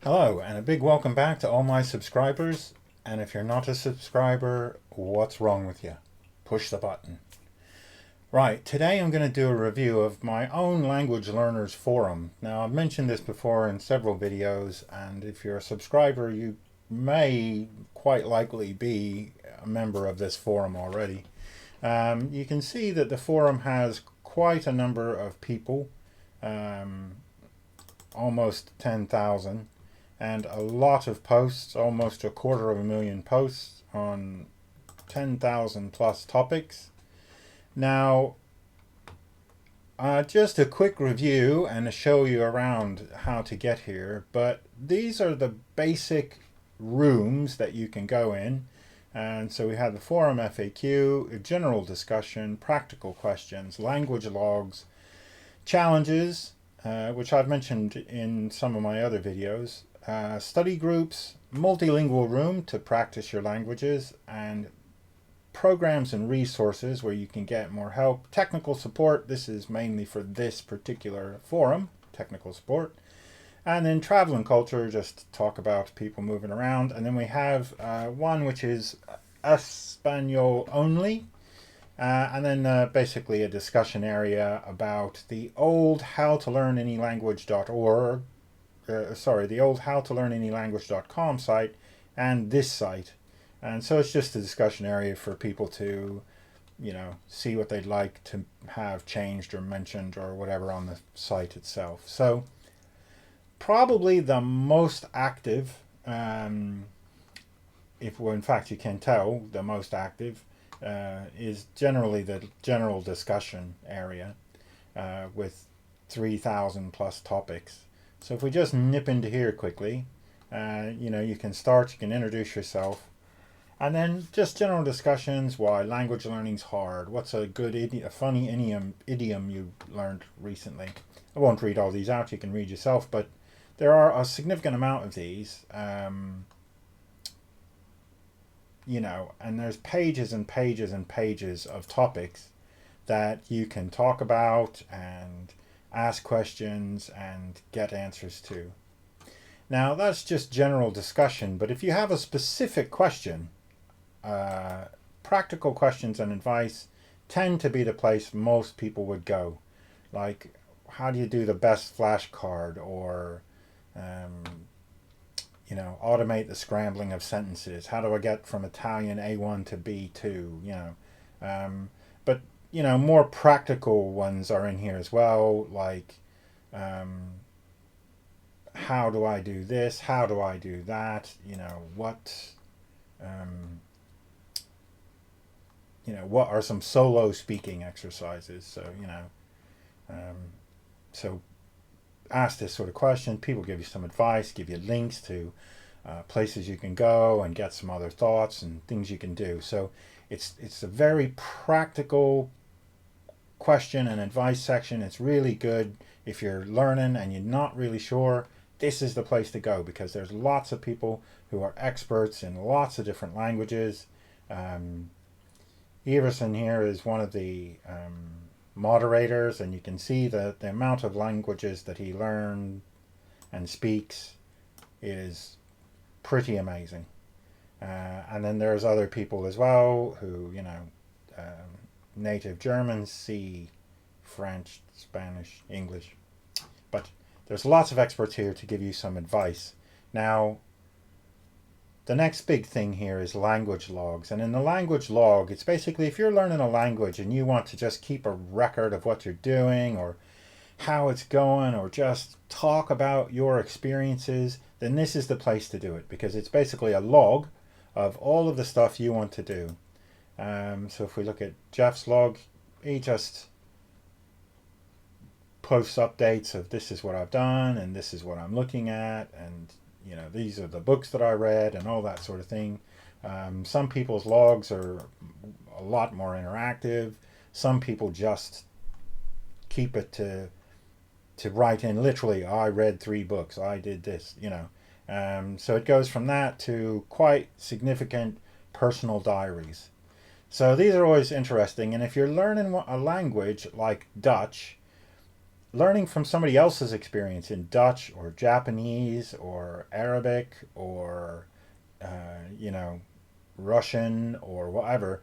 Hello, and a big welcome back to all my subscribers. And if you're not a subscriber, what's wrong with you? Push the button. Right, today I'm going to do a review of my own Language Learners forum. Now, I've mentioned this before in several videos, and if you're a subscriber, you may quite likely be a member of this forum already. You can see that the forum has quite a number of people, um, almost 10,000. And a lot of posts, almost 250,000 posts on 10,000 plus topics. Now, just a quick review and to show you around how to get here, but these are the basic rooms that you can go in. And so we have the forum FAQ, a general discussion, practical questions, language logs, challenges, which I've mentioned in some of my other videos, study groups, multilingual room to practice your languages, and programs and resources where you can get more help. Technical support, this is mainly for this particular forum, technical support. And then travel and culture, just talk about people moving around. And then we have one which is Espanol only. And then basically a discussion area about the old howtolearnanylanguage.org the old howtolearnanylanguage.com site and this site. And so it's just a discussion area for people to, see what they'd like to have changed or mentioned or whatever on the site itself. So probably the most active, if well, in fact you can tell, the most active is generally the general discussion area with 3,000 plus topics. So if we just nip into here quickly, you can start, you can introduce yourself, and then just general discussions, why language learning's hard, what's a good, a funny idiom you learned recently. I won't read all these out, you can read yourself, but there are a significant amount of these, and there's pages and pages and pages of topics that you can talk about and ask questions and get answers to. Now, that's just general discussion, but if you have a specific question, practical questions and advice tend to be the place most people would go. Like, how do you do the best flashcard, or, automate the scrambling of sentences? How do I get from Italian A1 to B2? But more practical ones are in here as well, like how do I do this? How do I do that? What are some solo speaking exercises? So ask this sort of question. People give you some advice, give you links to places you can go and get some other thoughts and things you can do. So it's a very practical question and advice section. It's really good if you're learning and you're not really sure. This is the place to go, because there's lots of people who are experts in lots of different languages. Everson here is one of the moderators, and you can see the amount of languages that he learned and speaks is pretty amazing. And then there's other people as well who, native German, C, French, Spanish, English. But there's lots of experts here to give you some advice. Now, the next big thing here is language logs. And in the language log, it's basically if you're learning a language and you want to just keep a record of what you're doing or how it's going, or just talk about your experiences, then this is the place to do it, because it's basically a log of all of the stuff you want to do. So if we look at Jeff's log, he just posts updates of this is what I've done and this is what I'm looking at, and these are the books that I read and all that sort of thing. Some people's logs are a lot more interactive. Some people just keep it to write in literally, I read 3 books, I did this, so it goes from that to quite significant personal diaries. So these are always interesting. And if you're learning a language like Dutch, learning from somebody else's experience in Dutch or Japanese or Arabic or you know, Russian or whatever,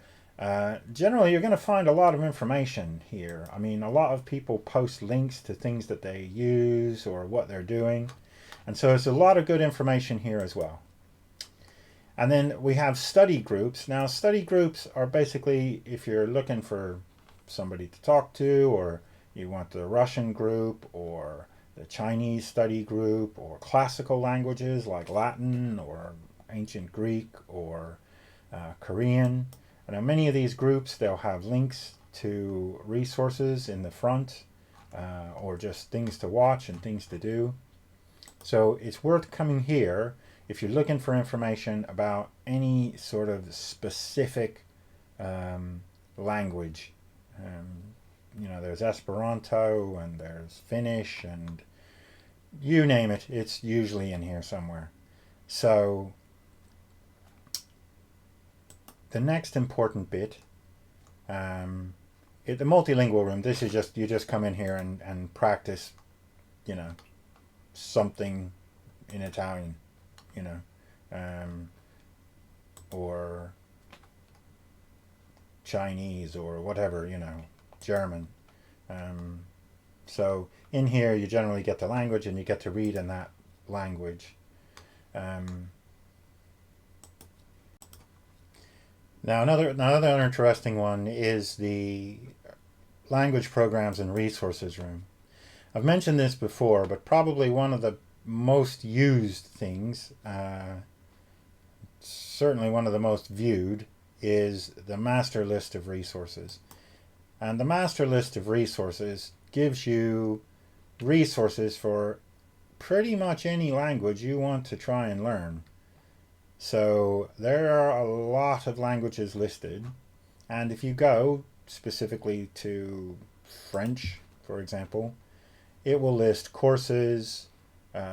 generally you're going to find a lot of information here. I mean, a lot of people post links to things that they use or what they're doing. And so there's a lot of good information here as well. And then we have study groups. Now, study groups are basically if you're looking for somebody to talk to, or you want the Russian group or the Chinese study group, or classical languages like Latin or ancient Greek or Korean. And in many of these groups, they'll have links to resources in the front, or just things to watch and things to do. So it's worth coming here if you're looking for information about any sort of specific language. You know, there's Esperanto and there's Finnish and you name it, it's usually in here somewhere. So the next important bit, the multilingual room, this is just, you just come in here and practice, you know, something in Italian, you know, or Chinese or whatever, you know, German. So in here you generally get the language and you get to read in that language. Now another interesting one is the language programs and resources room. I've mentioned this before, but probably one of the most used things, certainly one of the most viewed, is the master list of resources. And the master list of resources gives you resources for pretty much any language you want to try and learn. So there are a lot of languages listed, and if you go specifically to French, for example, it will list courses,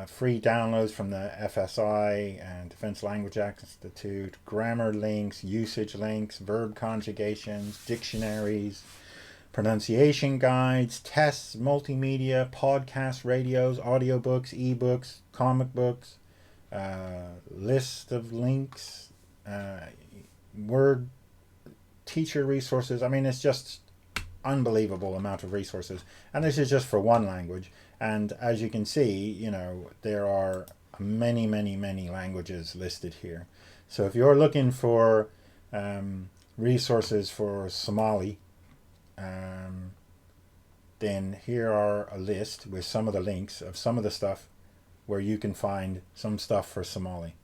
free downloads from the FSI and Defense Language Institute, grammar links, usage links, verb conjugations, dictionaries, pronunciation guides, tests, multimedia, podcasts, radios, audiobooks, ebooks, comic books, list of links, word teacher resources. I mean, it's just unbelievable amount of resources, and this is just for one language. And as you can see, you know, there are many languages listed here. So if you're looking for resources for Somali, then here are a list with some of the links of some of the stuff where you can find some stuff for Somali.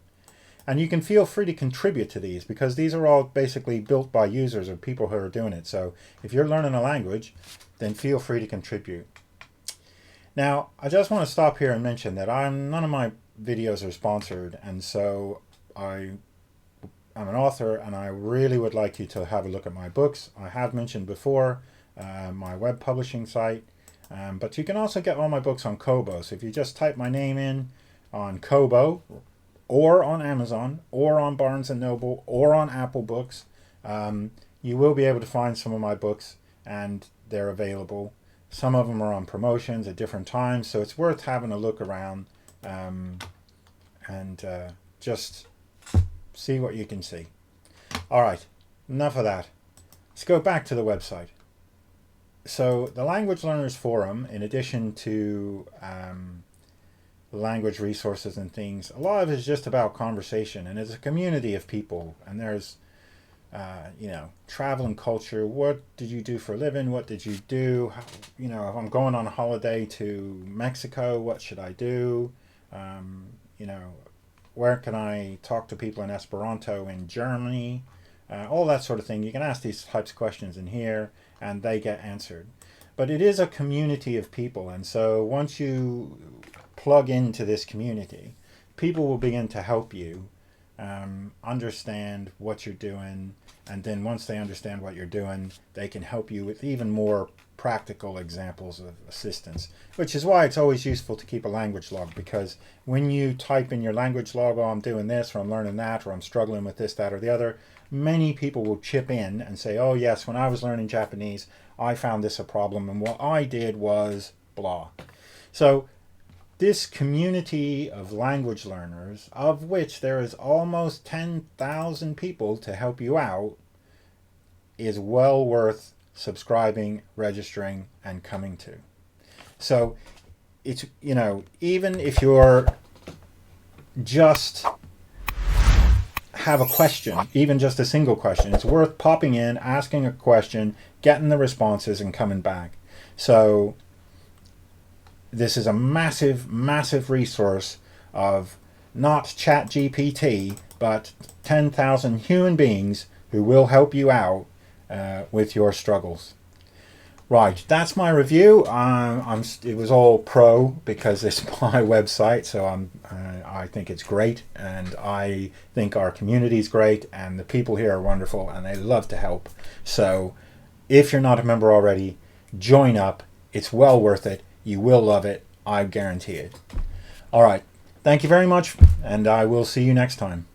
And you can feel free to contribute to these, because these are all basically built by users or people who are doing it. So if you're learning a language, then feel free to contribute. Now, I just want to stop here and mention that none of my videos are sponsored, and so I'm an author, and I really would like you to have a look at my books. I have mentioned before my web publishing site, but you can also get all my books on Kobo. So if you just type my name in on Kobo, or on Amazon, or on Barnes & Noble, or on Apple Books, you will be able to find some of my books, and they're available. Some of them are on promotions at different times, so it's worth having a look around and just see what you can see. All right, enough of that. Let's go back to the website. So the Language Learners Forum, in addition to language resources and things, a lot of it is just about conversation, and it's a community of people, and there's you know, travel and culture. What did you do for a living? What did you do? How, you know, if I'm going on a holiday to Mexico, what should I do? You know, where can I talk to people in Esperanto in Germany? All that sort of thing. You can ask these types of questions in here, and they get answered. But it is a community of people, and so once you plug into this community, people will begin to help you understand what you're doing, and then once they understand what you're doing, they can help you with even more practical examples of assistance, which is why it's always useful to keep a language log, because when you type in your language log, oh, I'm doing this, or I'm learning that, or I'm struggling with this, that, or the other, many people will chip in and say, oh yes, when I was learning Japanese, I found this a problem, and what I did was blah. So this community of language learners, of which there is almost 10,000 people to help you out, is well worth subscribing, registering, and coming to. So it's, you know, even if you're just have a question, even just a single question, it's worth popping in, asking a question, getting the responses, and coming back. So this is a massive, massive resource of not ChatGPT, but 10,000 human beings who will help you out with your struggles. Right, that's my review. It was all pro because it's my website, so I think it's great, and I think our community is great, and the people here are wonderful, and they love to help. So if you're not a member already, join up. It's well worth it. You will love it. I guarantee it. All right, thank you very much, and I will see you next time.